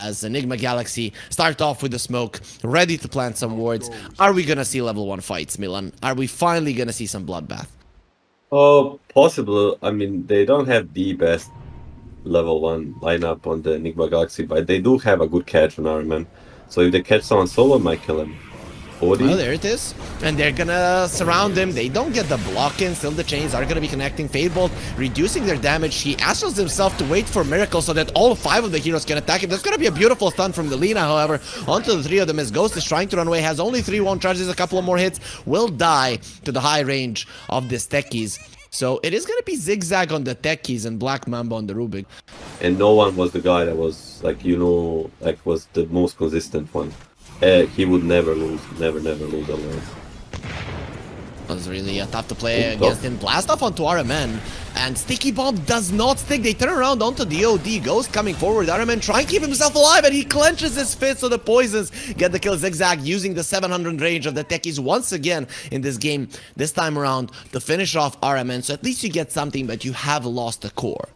as Nigma Galaxy start off with the smoke, ready to plant some wards. Are we gonna see level 1 fights, Milan? Are we finally gonna see some bloodbath? Oh, possible. I mean, they don't have the best level 1 lineup on the Nigma Galaxy, but they do have a good catch on Ironman. So if they catch someone solo, it might kill him. Well, there it is. And they're gonna surround him. They don't get the block in. Still the chains are gonna be connecting. Fadebolt reducing their damage. He astros himself to wait for Miracle so that all 5 of the heroes can attack him. There's gonna be a beautiful stun from the Lina, however. Onto the 3 of them as Ghost is trying to run away. Has only 3 1 charges, a couple of more hits. Will die to the high range of this techies. So it is gonna be ZigZag on the techies and Black MaMBa on the Rubik. And no one was the guy that was, like, was the most consistent one. He would never lose. Never lose otherwise. It was really tough to play against him. Blast off onto RMN, and Sticky Bomb does not stick. They turn around onto the OD. Ghost coming forward. RMN trying to keep himself alive, and he clenches his fist so the poisons get the kill. ZigZag using the 700 range of the techies once again in this game. This time around to finish off RMN. So at least you get something, but you have lost the core.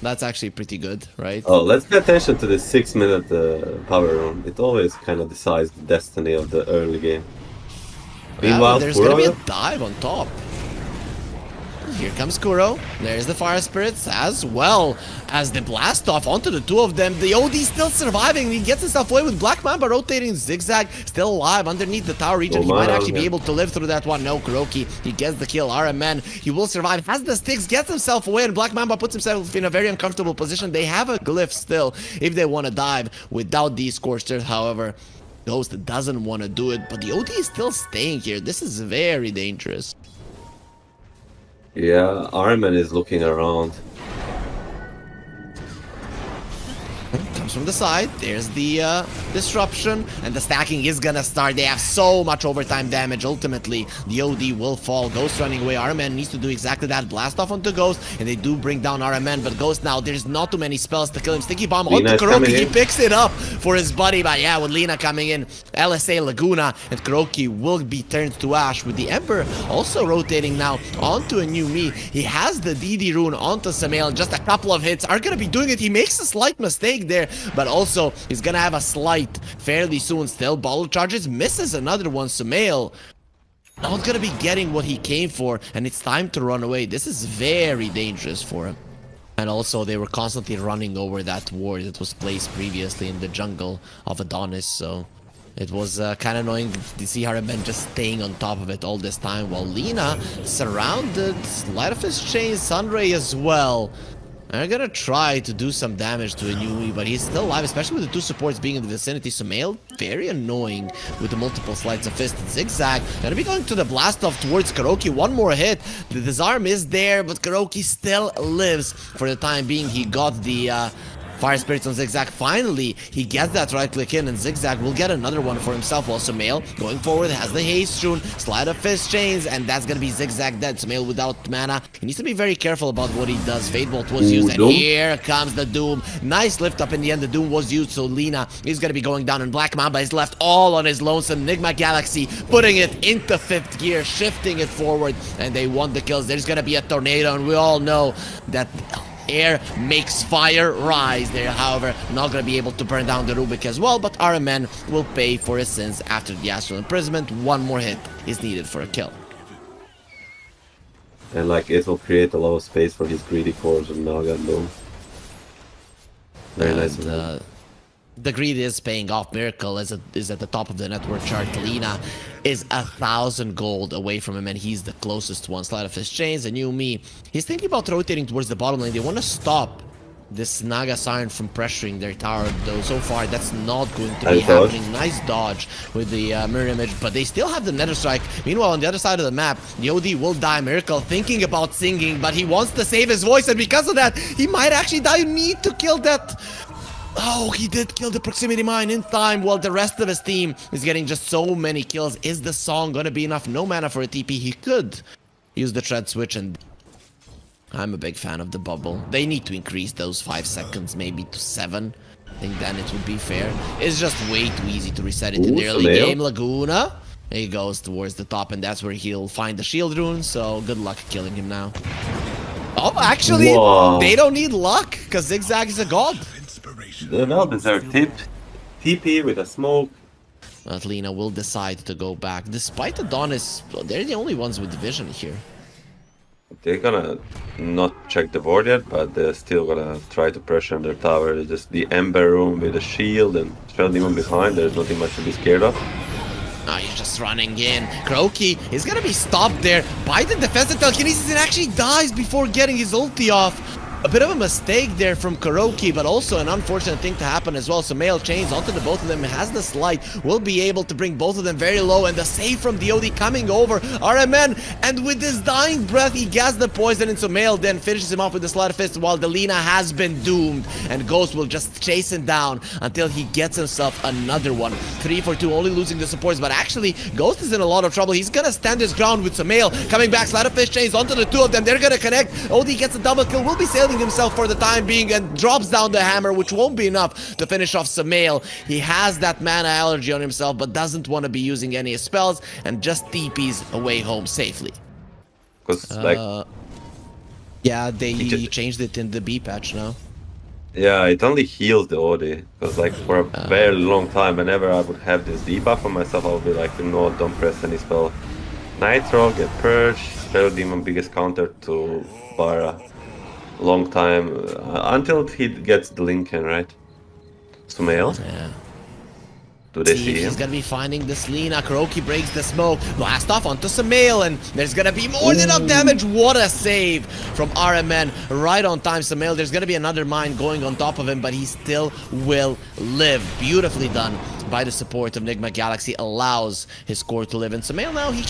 That's actually pretty good, right? Oh, let's pay attention to the 6-minute power run. It always kind of decides the destiny of the early game. Meanwhile, there's gonna be a dive on top. Here comes Kuro. There's the Fire Spirits as well as the blast off onto the 2 of them. The OD still surviving. He gets himself away with Black MaMBa rotating. ZigZag still alive underneath the tower region. He might actually be able to live through that one. No, KuroKy. He gets the kill. RMN. He will survive. Has the sticks. Gets himself away. And Black MaMBa puts himself in a very uncomfortable position. They have a glyph still if they want to dive without these scorchers. However, Ghost doesn't want to do it. But the OD is still staying here. This is very dangerous. Yeah, Ironman is looking around. Comes from the side. There's the disruption, and the stacking is gonna start. They have so much overtime damage. Ultimately, the OD will fall. Ghost running away. RMN needs to do exactly that. Blast off onto Ghost, and they do bring down RMN. But Ghost now, there's not too many spells to kill him. Sticky Bomb onto KuroKy. He picks it up for his buddy. But yeah, with Lina coming in, LSA Laguna, and KuroKy will be turned to ash. With the Ember also rotating now onto aNewMe. He has the DD rune onto SumaiL. Just a couple of hits are gonna be doing it. He makes a slight mistake there, but also he's gonna have a slight fairly soon. Still bottle charges, misses another one. SumaiL not gonna be getting what he came for, and it's time to run away. This is very dangerous for him. And also they were constantly running over that ward that was placed previously in the jungle of AdoNis, so it was kind of annoying to see RMN just staying on top of it all this time, while Lina surrounded. Light of his chain, Sunray as well. They're gonna try to do some damage to aNewMe, but he's still alive, especially with the 2 supports being in the vicinity. SumaiL, very annoying with the multiple sleights of fist. And ZigZag gonna be going to the blast off towards KuroKy. One more hit. The disarm is there, but KuroKy still lives for the time being. He got the Fire Spirits on ZigZag. Finally, he gets that right click in, and ZigZag will get another one for himself. While SumaiL going forward has the haste rune, slide of fist chains, and that's gonna be ZigZag dead. SumaiL without mana. He needs to be very careful about what he does. Fadebolt was used, and here comes the Doom. Nice lift up in the end. The Doom was used, so Lina is gonna be going down, and Black MaMBa is left all on his lonesome. Nigma Galaxy putting it into 5th gear, shifting it forward, and they want the kills. There's gonna be a tornado, and we all know that air makes fire rise. They're, however, not going to be able to burn down the Rubik as well, but RMN will pay for his sins after the astral imprisonment. One more hit is needed for a kill. And like, it will create a lot of space for his greedy cores and Naga and Boom. Very nice. The greed is paying off. Miracle is at the top of the network chart. Lina is 1,000 gold away from him, and he's the closest one. Slide of his chains, aNewMe. He's thinking about rotating towards the bottom lane. They want to stop this Naga Siren from pressuring their tower, though so far that's not going to be happening. Nice dodge with the mirror image, but they still have the Nether Strike. Meanwhile, on the other side of the map, the OD will die. Miracle thinking about singing, but he wants to save his voice, and because of that, he might actually die. You need to kill that. Oh, he did kill the proximity mine in time, while the rest of his team is getting just so many kills. Is the song gonna be enough? No mana for a TP. He could use the tread switch, and I'm a big fan of the bubble. They need to increase those 5 seconds maybe to 7. I think then it would be fair. It's just way too easy to reset it in the early game. Laguna, he goes towards the top, and that's where he'll find the shield rune, so good luck killing him now. Oh, actually, Whoa. they don't need luck, because ZigZag is a god. They well deserved TP with a smoke. But Lina will decide to go back. Despite AdoNis, they're the only ones with vision here. They're gonna not check the board yet, but they're still gonna try to pressure on their tower. It's just the Ember room with a shield and ShaDoWleSs behind. There's nothing much to be scared of. Now he's just running in. KuroKy is gonna be stopped there by the defensive telekinesis and actually dies before getting his ulti off. A bit of a mistake there from KuroKy, but also an unfortunate thing to happen as well. SumaiL chains onto the both of them, has the slide, will be able to bring both of them very low, and the save from DOD coming over. RMN, and with his dying breath, he gets the poison, and SumaiL then finishes him off with the Sleight of Fist, while the Lina has been doomed, and Ghost will just chase him down until he gets himself another one. 3 for 2, only losing the supports, but actually, Ghost is in a lot of trouble. He's gonna stand his ground with SumaiL coming back, Sleight of Fist chains onto the two of them. They're gonna connect. OD gets a double kill, will be sailing himself for the time being and drops down the hammer, which won't be enough to finish off SumaiL. He has that mana allergy on himself, but doesn't want to be using any spells and just TPs away home safely. Because Yeah, they changed it in the B patch now. yeah, it only heals the OD. Because like for a very long time, whenever I would have this debuff on myself, I would be like, no, don't press any spell. Nitro, get Purge, Spell Demon, biggest counter to Bara. Long time until he gets the Lincoln, right? SumaiL? Yeah. Do they see him? He's gonna be finding this Lina. KuroKy breaks the smoke. Blast off onto SumaiL, and there's gonna be more than enough damage. What a save from RMN. Right on time, SumaiL. There's gonna be another mine going on top of him, but he still will live. Beautifully done by the support of Nigma Galaxy. Allows his core to live. And SumaiL now, he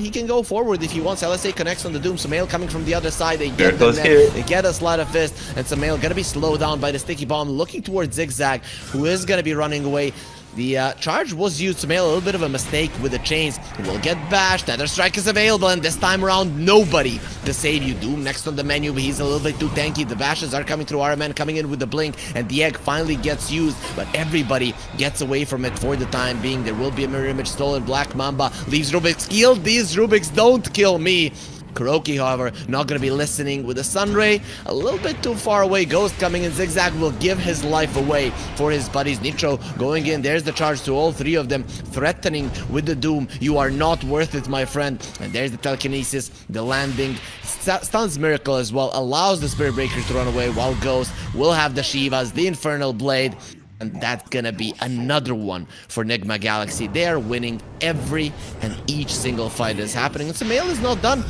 can go forward if he wants. LSA connects on the Doom. SumaiL coming from the other side. They get the net. They get a Sleight of Fist. And SumaiL gonna be slowed down by the sticky bomb. Looking towards ZigZag, who is gonna be running away. The charge was used. SumaiL, a little bit of a mistake with the chains. Will get bashed. Nether Strike is available, and this time around, nobody to save you. Doom next on the menu, but he's a little bit too tanky. The bashes are coming through. RMN coming in with the blink, and the egg finally gets used, but everybody gets away from it for the time being. There will be a mirror image stolen. Black Mamba leaves Rubik's. Kill these Rubiks, don't kill me. KuroKy, however, not going to be listening with the Sunray. A little bit too far away. Ghost coming in. ZigZag will give his life away for his buddies. Nitro going in. There's the charge to all three of them. Threatening with the Doom. You are not worth it, my friend. And there's the telekinesis. The landing. Stuns Miracle as well. Allows the Spirit Breaker to run away, while Ghost will have the Shivas, the Infernal Blade. And that's gonna be another one for Nigma Galaxy. They are winning every and each single fight that is happening. And SumaiL is not done.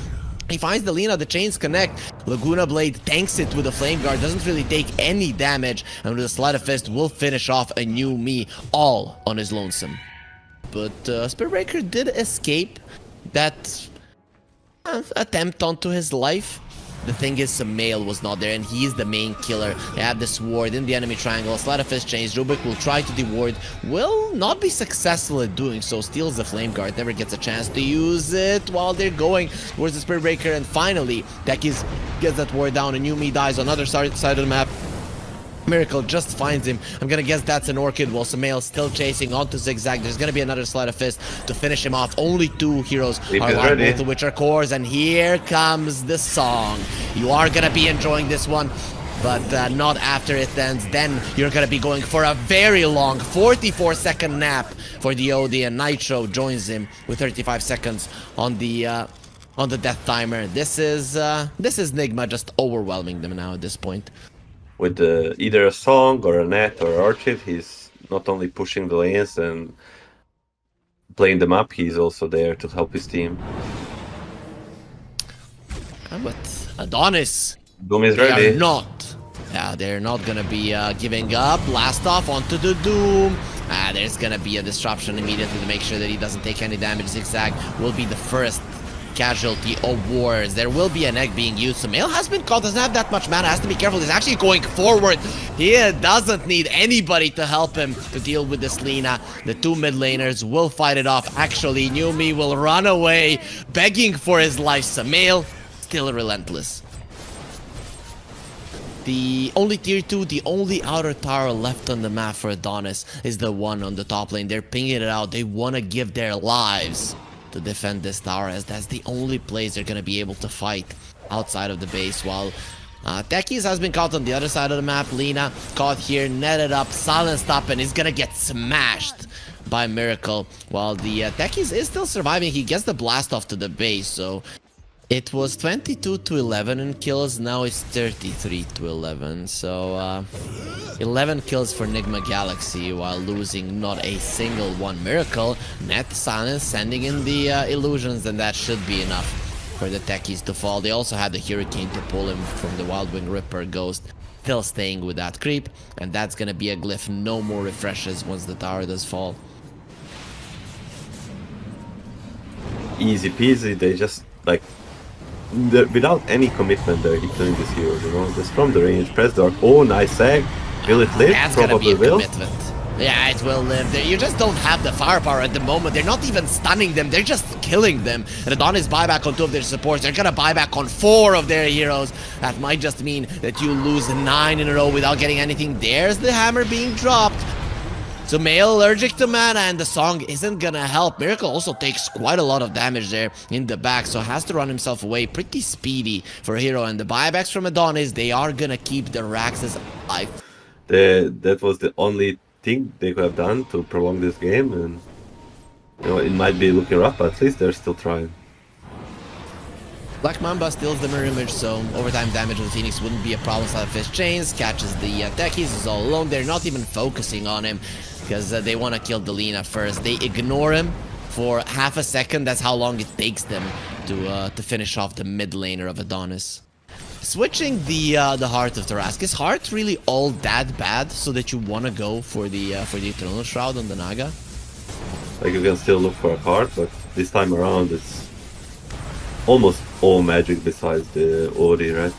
He finds the Lina, the chains connect. Laguna Blade tanks it with a Flame Guard, doesn't really take any damage, and with a Sleight of Fist will finish off aNewMe all on his lonesome. But Spirit Breaker did escape that attempt onto his life. The thing is, SumaiL was not there, and he's the main killer. They have this ward in the enemy triangle. Sleight of Fist chains. Rubik will try to deward. Will not be successful at doing so. Steals the Flame Guard. Never gets a chance to use it while they're going towards the Spirit Breaker. And finally, Tekis gets that ward down. aNewMe dies on the other side of the map. Miracle just finds him. I'm gonna guess that's an Orchid, while SumaiL still chasing onto ZigZag. There's gonna be another Sleight of Fist to finish him off. Only two heroes are alive, both of which are cores, and here comes the song. You are gonna be enjoying this one, but not after it ends. Then you're gonna be going for a very long 44-second nap for the OD, and Nitro joins him with 35 seconds on the death timer. This is Nigma just overwhelming them now at this point. With either a song or a net or Orchid, he's not only pushing the lanes and playing them up, he's also there to help his team. But AdoNis, Doom is ready. They're not gonna be giving up. Blast off onto the Doom. There's gonna be a disruption immediately to make sure that he doesn't take any damage. ZigZag will be the first casualty of wars. There will be an egg being used. SumaiL has been caught, doesn't have that much mana, has to be careful. He's actually going forward. He doesn't need anybody to help him to deal with this Lina. The two mid laners will fight it off. Actually, aNewMe will run away, begging for his life. SumaiL still relentless. The only tier 2, the only outer tower left on the map for AdoNis is the one on the top lane. They're pinging it out. They want to give their lives to defend this tower, as that's the only place they're going to be able to fight outside of the base, while Techies has been caught on the other side of the map. Lina caught here, netted up, silenced up, and is gonna get smashed by Miracle. While the Techies is still surviving, he gets the blast off to the base, so it was 22-11 in kills, now it's 33-11, so 11 kills for Nigma Galaxy while losing not a single one. Miracle, net silence, sending in the illusions, and that should be enough for the Techies to fall. They also had the Hurricane to pull him from the Wild Wing Ripper Ghost, still staying with that creep, and that's gonna be a glyph. No more refreshes once the tower does fall. Easy peasy, they just like without any commitment they're killing this hero, you know, just from the range, press dark. Oh, nice sag. Will it live? That's Probably gonna be a will. commitment. Yeah, it will live. You just don't have the firepower at the moment. They're not even stunning them, they're just killing them. And AdoNis buyback on 2 of their supports. They're gonna buy back on 4 of their heroes. That might just mean that you lose 9 in a row without getting anything. There's the hammer being dropped. SumaiL allergic to mana, and the song isn't gonna help. Miracle also takes quite a lot of damage there in the back, so has to run himself away pretty speedy for a hero. And the buybacks from AdoNis, they are gonna keep the Raxes alive. That was the only thing they could have done to prolong this game, and you know, it might be looking rough, but at least they're still trying. Black MaMBa steals the mirror image, so overtime damage of the Phoenix wouldn't be a problem. Slapfish chains, catches the Techies, is all alone. They're not even focusing on him because they want to kill the Lina first. They ignore him for half a second. That's how long it takes them to finish off the mid laner of AdoNis. Switching the Heart of Tarask. Is Heart really all that bad so that you want to go for the Eternal Shroud on the Naga? Like, you can still look for a card, but this time around it's almost all magic besides the Ori, right?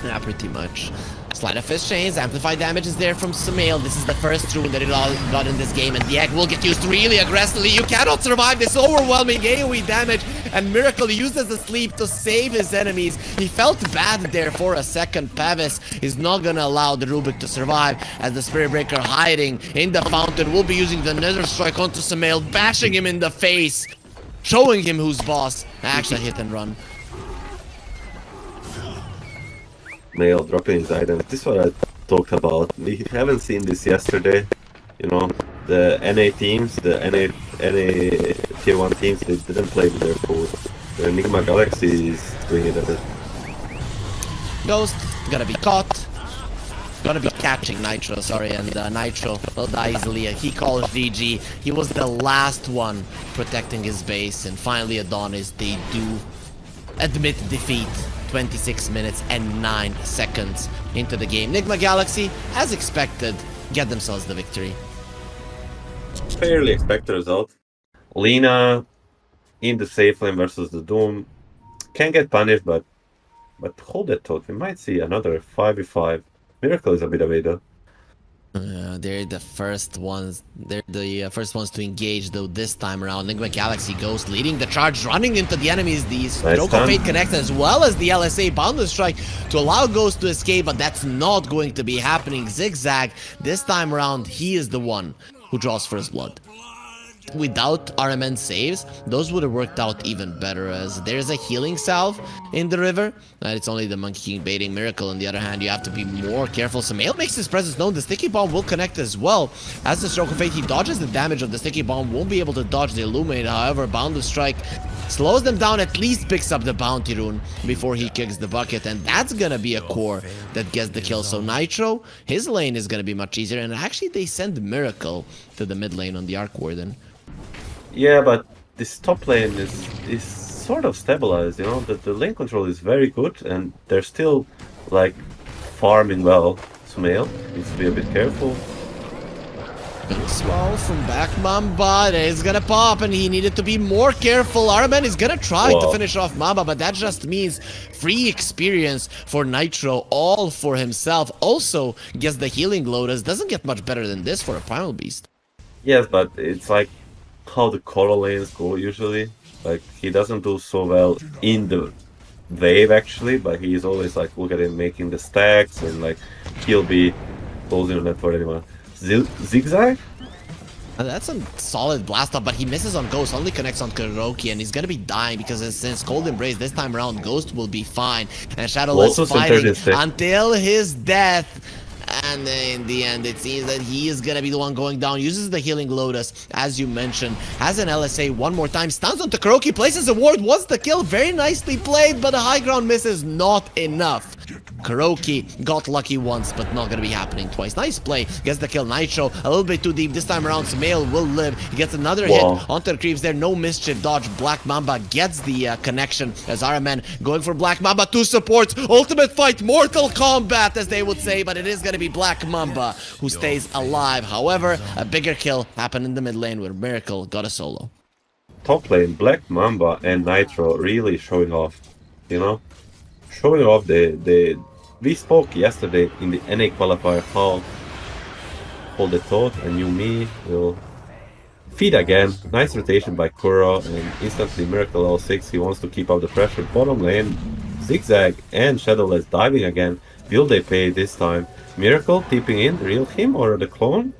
Yeah, pretty much. Sleight of Fist chains, amplified damage is there from SumaiL. This is the first rune that it all got in this game, and the egg will get used really aggressively. You cannot survive this overwhelming AoE damage, and Miracle uses the sleep to save his enemies. He felt bad there for a second. Pavis is not gonna allow the Rubik to survive, as the Spirit Breaker hiding in the fountain will be using the Nether Strike onto SumaiL, bashing him in the face, showing him who's boss. Actually, hit and run. Male dropping his items. This is what I talked about. We haven't seen this yesterday. You know, the NA teams, the NA tier 1 teams, they didn't play with their code. The Nigma Galaxy is doing it at it. Ghost gonna be caught. Gonna be catching Nitro, sorry, and Nitro will die easily. He calls GG. He was the last one protecting his base, and finally AdoNis, they do admit defeat. 26 minutes and 9 seconds into the game. Nigma Galaxy, as expected, get themselves the victory. Fairly expected result. Lina in the safe lane versus the Doom can get punished, but hold that thought. We might see another 5v5. Miracle is a bit away though. They're the first ones. They're the first ones to engage, though. This time around, Nigma Galaxy Ghost leading the charge, running into the enemies. The Stroke of Fate connects, as well as the LSA Boundless Strike to allow Ghost to escape, but that's not going to be happening. ZigZag, this time around, he is the one who draws first blood. Without RMN saves, those would have worked out even better, as there's a healing salve in the river. It's only the Monkey King baiting Miracle. On the other hand, you have to be more careful. SumaiL makes his presence known. The Sticky Bomb will connect as well. As the Stroke of Fate, he dodges the damage of the Sticky Bomb, won't be able to dodge the Illuminate. However, Boundless Strike slows them down, at least picks up the Bounty Rune before he kicks the bucket, and that's gonna be a core that gets the kill. So Nitro, his lane is gonna be much easier, and actually they send Miracle to the mid lane on the Arc Warden. Yeah, but this top lane is sort of stabilized, you know, the lane control is very good, and they're still, like, farming well. SumaiL needs to be a bit careful. Swell from back MaMBa, is gonna pop, and he needed to be more careful. Armen is gonna try to finish off MaMBa, but that just means free experience for Nitro, all for himself. Also gets the healing Lotus. Doesn't get much better than this for a Primal Beast. Yes, but it's like how the color lanes go usually. Like, he doesn't do so well in the wave actually, but he's always like, look at him making the stacks, and like he'll be closing on that for anyone. ZigZag? That's a solid blast off, but he misses on Ghost, only connects on KuroKy, and he's gonna be dying because since Cold Embrace this time around, Ghost will be fine. And ShaDoWleSs fighting until his death. And in the end, it seems that he is gonna be the one going down. Uses the healing Lotus, as you mentioned. Has an LSA one more time. Stuns onto KuroKy, places a ward. Wants the kill. Very nicely played, but the high ground miss is not enough. KuroKy got lucky once, but not gonna be happening twice. Nice play. Gets the kill. Nitro a little bit too deep. This time around, SumaiL will live. He gets another hit onto the creeps there. No mischief dodge. Black MaMBa gets the connection as RMN going for Black MaMBa to support. Ultimate fight. Mortal Kombat, as they would say, but it is gonna be Black MaMBa who stays alive. However, a bigger kill happened in the mid lane where Miracle got a solo. Top lane, Black MaMBa and Nitro really showing off, you know? Showing off we spoke yesterday in the NA qualifier how they thought aNewMe will feed again. Nice rotation by Kuro and instantly Miracle L6. He wants to keep up the pressure. Bottom lane, ZigZag and ShaDoWleSs diving again. Will they pay this time? Miracle tipping in, real him or the clone?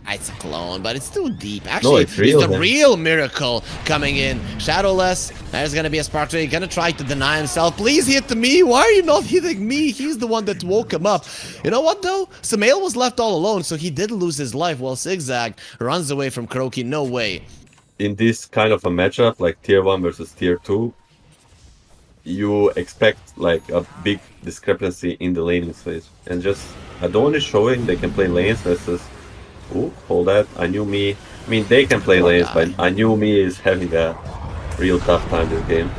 It's a clone, but it's too deep. Actually, it's the real Miracle coming in. ShaDoWleSs, there's gonna be a spark trade. Gonna try to deny himself. Please hit me. Why are you not hitting me? He's the one that woke him up. You know what though? SumaiL was left all alone, so he did lose his life while ZigZag runs away from KuroKy. No way. In this kind of a matchup, like tier 1 versus tier 2, you expect like a big discrepancy in the laning phase. And just AdoNis showing they can play lanes versus hold that, aNewMe. I mean, they can play lanes, but aNewMe is having a real tough time this game.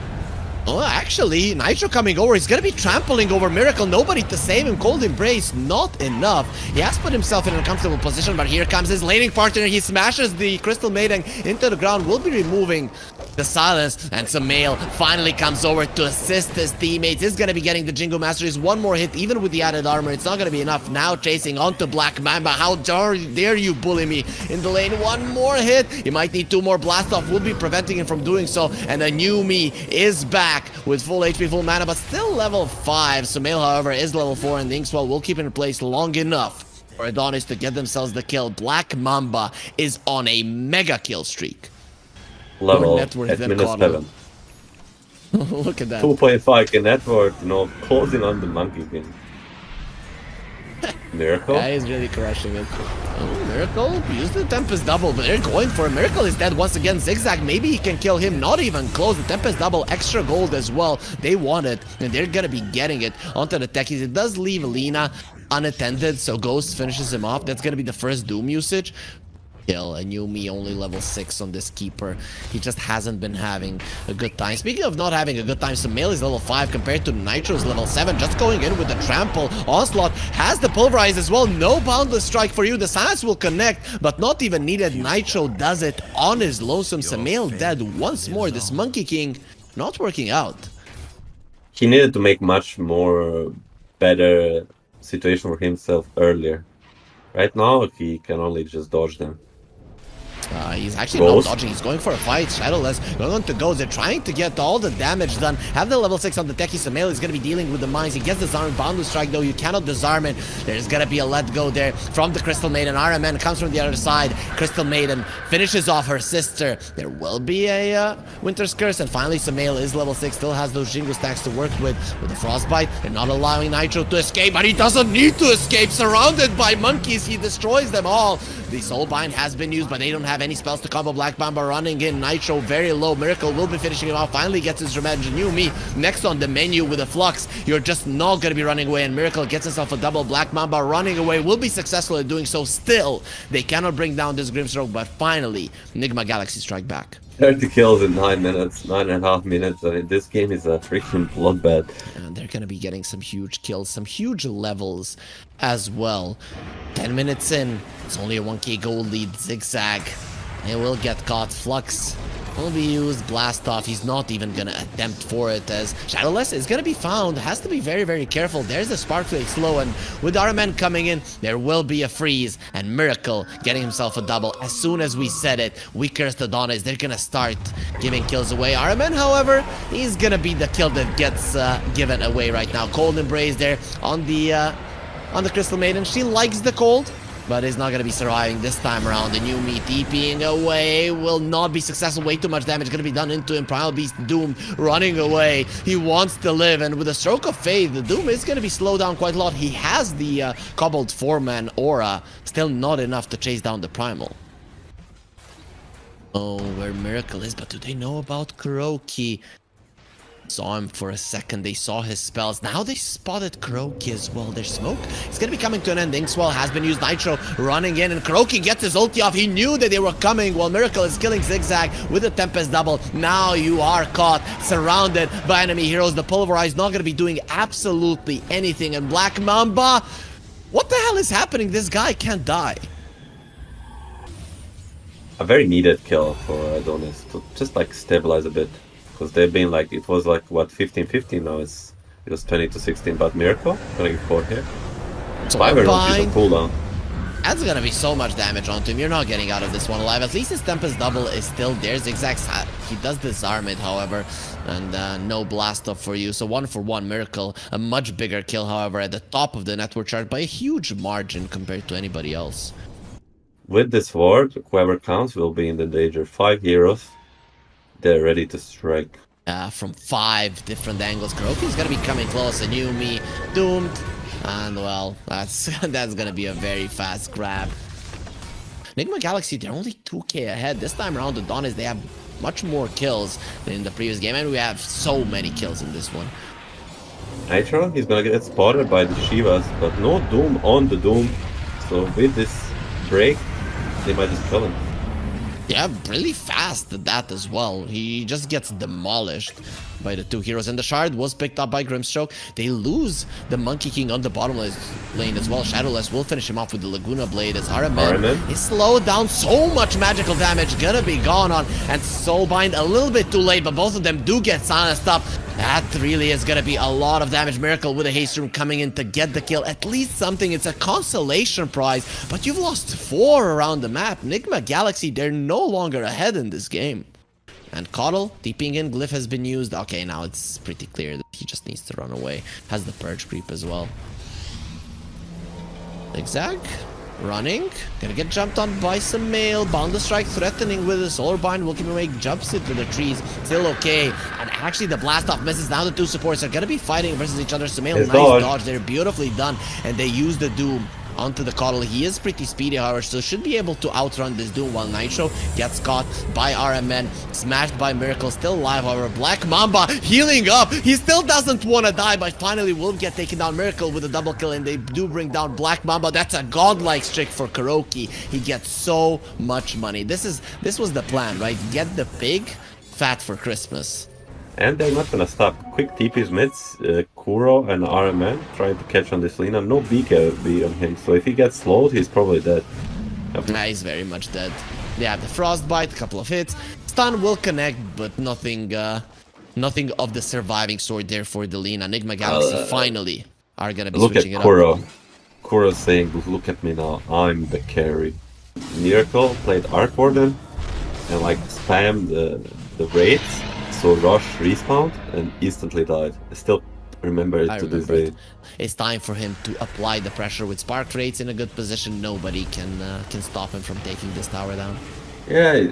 Oh, actually, Nitro coming over. He's gonna be trampling over Miracle. Nobody to save him. Cold Embrace, not enough. He has put himself in an uncomfortable position, but here comes his laning partner. He smashes the Crystal Maiden into the ground. Will be removing the silence, and SumaiL finally comes over to assist his teammates. He's gonna be getting the Jingo Masteries. One more hit, even with the added armor. It's not gonna be enough. Now chasing onto Black MaMBa. How dare you bully me in the lane? One more hit. He might need 2 more blast off. Will be preventing him from doing so. And aNewMe is back with full HP, full mana, but still level 5. SumaiL, however, is level 4, and the Inkswell will keep him in place long enough for AdoNis to get themselves the kill. Black MaMBa is on a mega kill streak. Level at -7. Look at that. 2.5k net worth, you know, closing on the Monkey King. Miracle? Yeah, he's really crushing it. Oh, Miracle, use the Tempest double, but they're going for a Miracle. Is dead once again. ZigZag, maybe he can kill him. Not even close. The Tempest double, extra gold as well. They want it, and they're gonna be getting it onto the techies. It does leave Lina unattended, so Ghost finishes him off. That's gonna be the first Doom usage. Kill aNewMe, only level 6 on this keeper. He just hasn't been having a good time. Speaking of not having a good time, SumaiL is level 5 compared to Nitro's level 7. Just going in with the trample. Onslaught has the pulverize as well. No boundless strike for you. The silence will connect, but not even needed. Nitro does it on his lonesome. SumaiL dead once more. This Monkey King not working out. He needed to make much more better situation for himself earlier. Right now, he can only just dodge them. He's actually not dodging. He's going for a fight. ShaDoWleSs going on to Ghost. They're trying to get all the damage done. Have the level 6 on the techie. SumaiL is going to be dealing with the mines. He gets disarmed. Boundless strike, though. You cannot disarm it. There's going to be a let go there from the Crystal Maiden. RMN comes from the other side. Crystal Maiden finishes off her sister. There will be a Winter's Curse. And finally, SumaiL is level 6. Still has those Jingo stacks to work with the Frostbite. They're not allowing Nitro to escape, but he doesn't need to escape. Surrounded by monkeys, he destroys them all. The Soulbind has been used, but they don't have any spells to combo. Black MaMBa running in. Nitro very low. Miracle will be finishing him off. Finally gets his revenge. aNewMe next on the menu with a Flux. You're just not going to be running away, and Miracle gets himself a double. Black MaMBa running away will be successful in doing so. Still, they cannot bring down this Grimstroke, but finally, Nigma Galaxy strike back. 30 kills in 9 minutes, 9.5 minutes. I mean, this game is a freaking bloodbath. And they're going to be getting some huge kills, some huge levels as well. 10 minutes in, it's only a 1k gold lead. ZigZag, it will get caught. Flux will be used. Blast off. He's not even going to attempt for it, as ShaDoWleSs is going to be found. Has to be very, very careful. There's the Spark Flake slow, and with RMN coming in, there will be a freeze, and Miracle getting himself a double. As soon as we said it, we cursed AdoNis. They're going to start giving kills away. RMN, however, he's going to be the kill that gets given away right now. Cold Embrace there on the Crystal Maiden. She likes the cold. but is not going to be surviving this time around. The aNewMe TPing away will not be successful. Way too much damage going to be done into him. Primal Beast Doom running away. He wants to live, and with a stroke of faith, the Doom is going to be slowed down quite a lot. He has the cobbled 4-man aura, still not enough to chase down the Primal. Oh, where Miracle is, but do they know about KuroKy? Saw him for a second, they saw his spells. Now they spotted KuroKy as well. Their smoke is going to be coming to an end. Inkswell has been used. Nitro running in, and KuroKy gets his ulti off. He knew that they were coming while Miracle is killing ZigZag with a Tempest double. Now you are caught, surrounded by enemy heroes. The Pulverize not going to be doing absolutely anything. And Black MaMBa, what the hell is happening? This guy can't die. A very needed kill for AdoNis to just like stabilize a bit. Because they've been like, it was like, what, 15-15, now it was 20-16, but Miracle gonna get caught here. So Fiverr on cooldown. That's gonna be so much damage onto him. You're not getting out of this one alive. At least his Tempest double is still there. ZigZag, he does disarm it, however, and no blast off for you. So 1-for-1 Miracle, a much bigger kill, however, at the top of the network chart by a huge margin compared to anybody else. With this ward, whoever counts will be in the danger. 5 heroes. They're ready to strike. From 5 different angles. KuroKy's gonna be coming close. aNewMe doomed. And well, that's gonna be a very fast grab. Nigma Galaxy, they're only 2k ahead. This time around, AdoNis, they have much more kills than in the previous game. And we have so many kills in this one. Nitro, he's gonna get spotted by the Shivas, but no Doom on the Doom. So with this break, they might just kill him. Yeah, really fast at that as well. He just gets demolished by the 2 heroes. And the shard was picked up by Grimstroke. They lose the Monkey King on the bottom lane as well. ShaDoWleSs will finish him off with the Laguna Blade as RMN is slowed down. So much magical damage gonna be gone on. And Soulbind a little bit too late, but both of them do get silenced up. That really is gonna be a lot of damage. Miracle with a haste room coming in to get the kill. At least something. It's a consolation prize, but you've lost 4 around the map. Nigma Galaxy, they're no longer ahead in this game. And Coddle, TPing in, Glyph has been used. Okay, now it's pretty clear that he just needs to run away. Has the Purge creep as well. ZigZag, running. Gonna get jumped on by SumaiL. Boundless Strike threatening with the Solar Bind. Will keep away, jumps into the trees. Still okay. And actually the blast off misses. Now the 2 supports are gonna be fighting versus each other. SumaiL, nice dodge. They're beautifully done. And they use the Doom onto the Coddle. He is pretty speedy, however, so should be able to outrun this Doom, while Nitro gets caught by RMN, smashed by Miracle, still alive, however. Black MaMBa healing up. He still doesn't want to die, but finally will get taken down. Miracle with a double kill, and they do bring down Black MaMBa. That's a godlike streak for KuroKy. He gets so much money. This was the plan, right? Get the pig fat for Christmas. And they're not gonna stop. Quick TP's mids, Kuro and RMN trying to catch on this Lina. No BKB on him, so if he gets slowed, he's probably dead. Yep. Nah, he's very much dead. They have the Frostbite, a couple of hits. Stun will connect, but nothing of the surviving sword there for the Lina. Nigma Galaxy finally are gonna be switching it up. Look at Kuro. Kuro's saying, look at me now, I'm the carry. Miracle played Arc Warden and like spammed the raids. So Rush respawned and instantly died. I still remember it to this day. It's time for him to apply the pressure with Spark Rates in a good position. Nobody can stop him from taking this tower down. Yeah,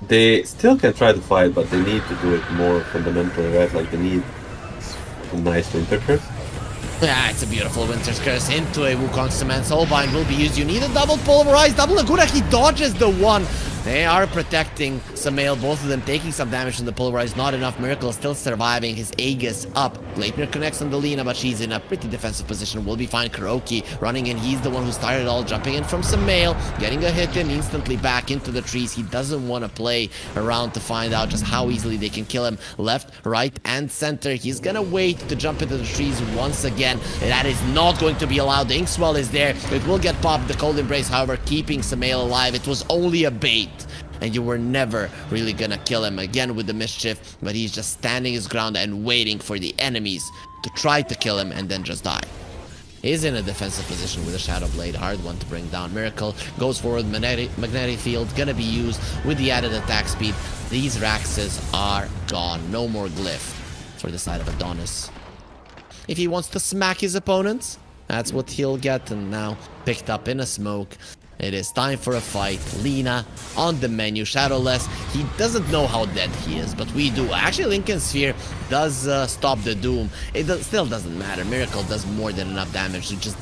they still can try to fight, but they need to do it more fundamentally, right? Like they need a nice Winter Curse. Yeah, it's a beautiful Winter's Curse into a Wukong Cement. Soulbind will be used. You need a double Pulverize, double Laguna. He dodges the one. They are protecting SumaiL, both of them taking some damage from the Pulverize. Not enough. Miracle still surviving. His Aegis up. Leitner connects on the Lina, but she's in a pretty defensive position. Will be fine. KuroKy running in. He's the one who started it all. Jumping in from SumaiL. Getting a hit in. Instantly back into the trees. He doesn't want to play around to find out just how easily they can kill him. Left, right, and center. He's going to wait to jump into the trees once again. That is not going to be allowed. The Inkswell is there. It will get popped. The Cold Embrace, however, keeping SumaiL alive. It was only a bait. And you were never really gonna kill him again with the mischief, but he's just standing his ground and waiting for the enemies to try to kill him and then just die. He's in a defensive position with a Shadow Blade, hard one to bring down. Miracle goes forward, magnetic field gonna be used with the added attack speed. These Raxes are gone, no more Glyph for the side of AdoNis. If he wants to smack his opponents, That's what he'll get, and now picked up in a smoke. It is time for a fight. Lina on the menu. ShaDoWleSs, he doesn't know how dead he is, but we do. Actually, Lincoln Sphere does stop the Doom. Still doesn't matter. Miracle does more than enough damage to just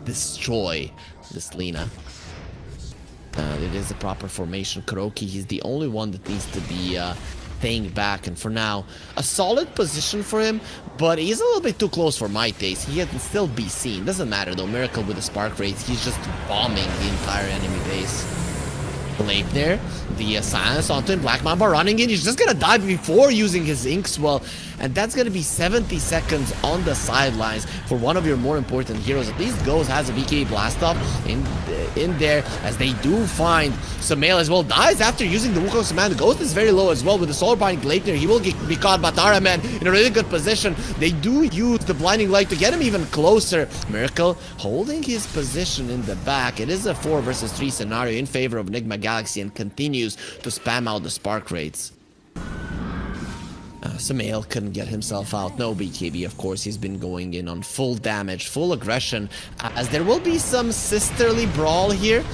destroy this Lina. It is a proper formation. KuroKy, he's the only one that needs to be staying back, and for now, a solid position for him, but he's a little bit too close for my taste. He can still be seen. Doesn't matter though. Miracle with the spark rates, he's just bombing the entire enemy base. Gleipnir, the silence onto him. Black MaMBa running in. He's just gonna die before using his Inkswell, and that's gonna be 70 seconds on the sidelines for one of your more important heroes. At least Ghost has a BK blast off in there, as they do find SumaiL as well. Dies after using the Wukong's command. Ghost is very low as well with the Solar Bind Gleipnir. He will be caught, but Araman in a really good position. They do use the blinding light to get him even closer. Miracle holding his position in the back. It is a 4 versus 3 scenario in favor of Nigma Galaxy, and continues to spam out the spark rates. SumaiL couldn't get himself out. No BKB, of course. He's been going in on full damage, full aggression, as there will be some sisterly brawl here.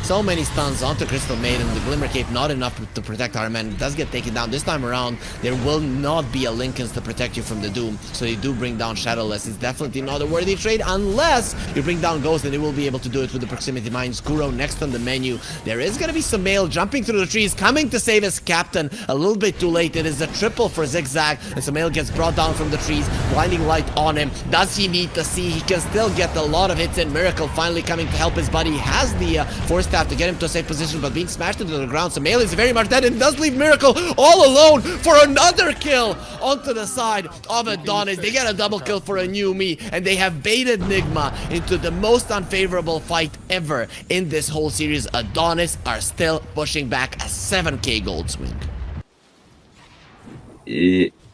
So many stuns onto Crystal Maiden. The Glimmer Cape not enough to protect our man. It does get taken down. This time around, there will not be a Linken's to protect you from the Doom. So they do bring down ShaDoWleSs. It's definitely not a worthy trade unless you bring down Ghost, and they will be able to do it with the proximity mines. Kuro next on the menu. There is going to be SumaiL jumping through the trees, coming to save his captain. A little bit too late. It is a triple for ZigZag, and SumaiL gets brought down from the trees. Blinding light on him. Does he need to see? He can still get a lot of hits in. Miracle finally coming to help his buddy. He has the force staff to get him to a safe position, but being smashed into the ground. SumaiL is very much dead, and does leave Miracle all alone for another kill onto the side of AdoNis. They get a double kill for aNewMe, and they have baited Nigma into the most unfavorable fight ever in this whole series. AdoNis are still pushing back a 7k gold swing.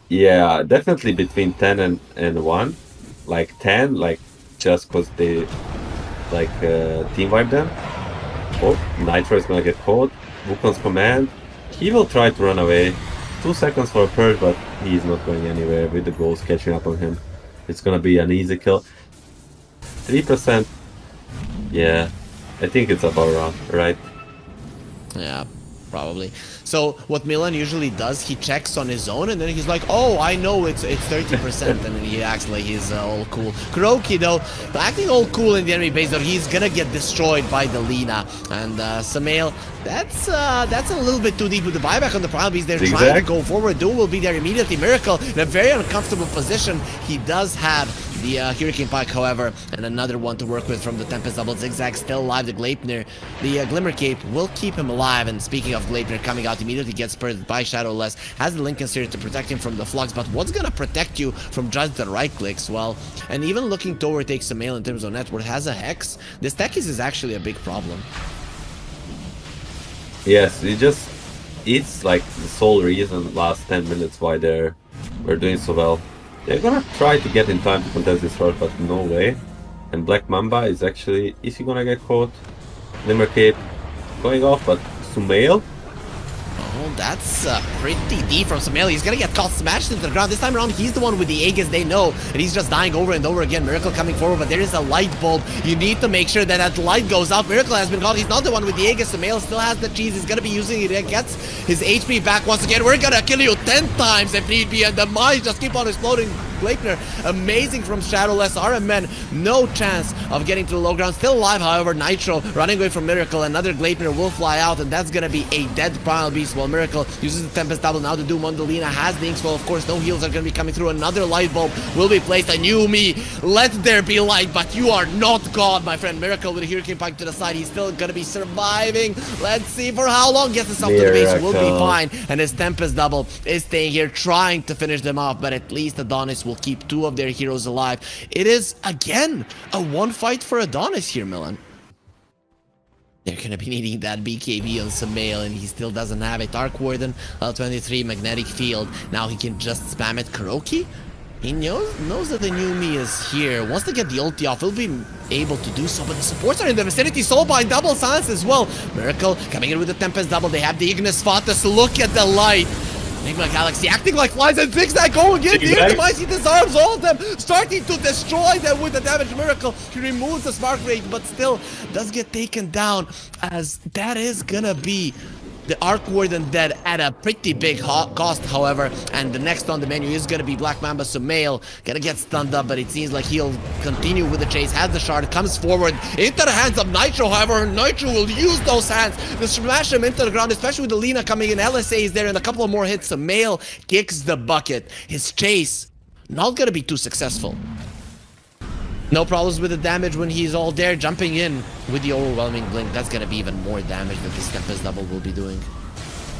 Yeah, definitely between 10 and 1. Like 10, like just because they like team wipe them. Oh, Nitro is gonna get caught. Wukong's command. He will try to run away. 2 seconds for a purge, but he's not going anywhere with the Ghost catching up on him. It's gonna be an easy kill. 3%. Yeah, I think it's about around, right? Yeah, probably. So what Milan usually does, he checks on his own, and then he's like, oh, I know it's 30%, and then he acts like he's all cool. KuroKy, though, acting all cool in the enemy base, though, he's gonna get destroyed by the Lina. And SumaiL, that's a little bit too deep with the buyback on the Primal Beast. They're trying to go forward. Doom will be there immediately. Miracle in a very uncomfortable position. He does have the Hurricane Pike, however, and another one to work with from the Tempest Double. ZigZag still alive. The Gleipnir, the Glimmer Cape will keep him alive. And speaking of Gleipnir, coming out immediately gets spurred by ShaDoWleSs, has the Lincoln Sphere to protect him from the flux, but what's gonna protect you from just the right clicks? Well, and even looking to overtake SumaiL in terms of net worth, has a Hex. This Tekis is actually a big problem. Yes, it's like the sole reason last 10 minutes why we're doing so well. They're gonna try to get in time to contest this round, but no way. And Black MaMBa is he gonna get caught? Glimmer Cape going off, but SumaiL? Oh, that's pretty deep from SumaiL. He's gonna get caught smashed into the ground. This time around, he's the one with the Aegis, they know. And he's just dying over and over again. Miracle coming forward, but there is a light bulb. You need to make sure that that light goes out. Miracle has been caught. He's not the one with the Aegis. SumaiL still has the cheese. He's gonna be using it. He gets his HP back once again. We're gonna kill you 10 times if need be. And the mines just keep on exploding. Gleipnir, amazing from ShaDoWleSs. RMN, no chance of getting to the low ground. Still alive, however. Nitro running away from Miracle. Another Gleipnir will fly out, and that's gonna be a dead Primal Beast. While Miracle uses the Tempest Double. Now the Doom on the Lina has the Inkswell. Of course, no heals are gonna be coming through. Another light bulb will be placed. aNewMe, let there be light, but you are not God, my friend. Miracle with a Hurricane Pike to the side. He's still gonna be surviving. Let's see for how long. Gets himself to the base. Will be fine. And his Tempest Double is staying here, trying to finish them off, but at least AdoNis will keep 2 of their heroes alive. It is, again, a 1 fight for AdoNis here, Milan. They're going to be needing that BKB on SumaiL, and he still doesn't have it. Dark Warden, level 23, Magnetic Field. Now he can just spam it. KuroKy? He knows that aNewMe is here. Wants to get the ulti off. He'll be able to do so, but the supports are in the vicinity. Soulbind double silence as well. Miracle coming in with the Tempest Double. They have the Ignis Fatus. Look at the light. Nigma Galaxy acting like flies and ZigZag going in. The ZigZag. Optimize, he disarms all of them, starting to destroy them with the damage miracle. He removes the spark rate, but still does get taken down, as that is gonna be the Arc Warden dead at a pretty big cost, however. And the next on the menu is gonna be Black MaMBa SumaiL. Gonna get stunned up, but it seems like he'll continue with the chase. Has the shard, comes forward into the hands of Nitro. However, Nitro will use those hands to smash him into the ground, especially with the Lina coming in. LSA is there, and a couple of more hits. SumaiL kicks the bucket. His chase not gonna be too successful. No problems with the damage when he's all there, jumping in with the overwhelming blink. That's gonna be even more damage that this Tempest double will be doing.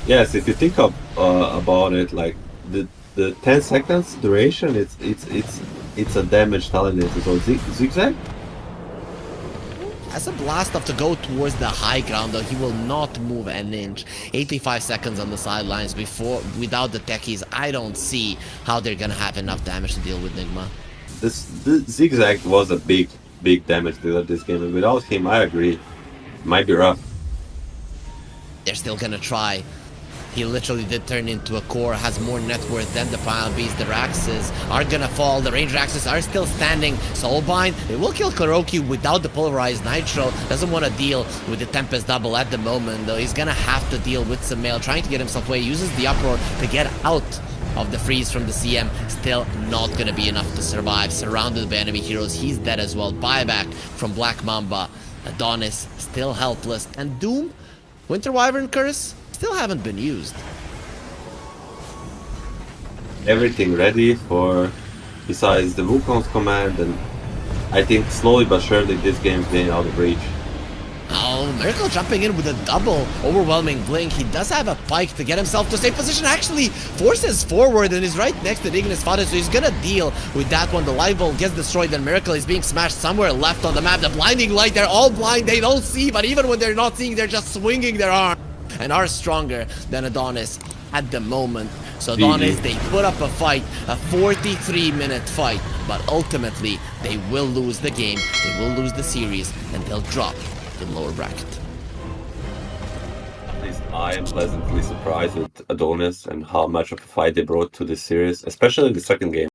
Yes, if you think of about it, like the 10 seconds duration, it's a damage talent. So ZigZag. As a blast off to go towards the high ground, though, he will not move an inch. 85 seconds on the sidelines without the techies. I don't see how they're gonna have enough damage to deal with Nigma. The ZigZag was a big damage dealer this game, and without him, I agree, it might be rough. They're still gonna try. He literally did turn into a core, has more net worth than the Primal Beast. The Raxes are gonna fall. The Range Raxes are still standing. Soulbind, it will kill KuroKy without the polarized Nitro. Doesn't want to deal with the Tempest double at the moment, though. He's gonna have to deal with SumaiL, trying to get himself away. Uses the Uproar to get out of the freeze from the CM. Still not gonna be enough to survive. Surrounded by enemy heroes, he's dead as well. Buyback from Black MaMBa. AdoNis still helpless. And Doom, Winter Wyvern Curse, still haven't been used. Everything ready for, besides the Wukong's command, and I think slowly but surely this game's getting out of reach. Oh, Miracle jumping in with a double overwhelming blink. He does have a pike to get himself to safe position. Actually forces forward and is right next to Ignis Father, so he's gonna deal with that one. The live ball gets destroyed, and Miracle is being smashed somewhere left on the map. The blinding light, they're all blind, they don't see, but even when they're not seeing, they're just swinging their arm and are stronger than AdoNis at the moment. So AdoNis, they put up a fight, a 43-minute fight, but ultimately they will lose the game, they will lose the series, and they'll drop the lower bracket. At least I am pleasantly surprised with AdoNis and how much of a fight they brought to this series, especially in the second game.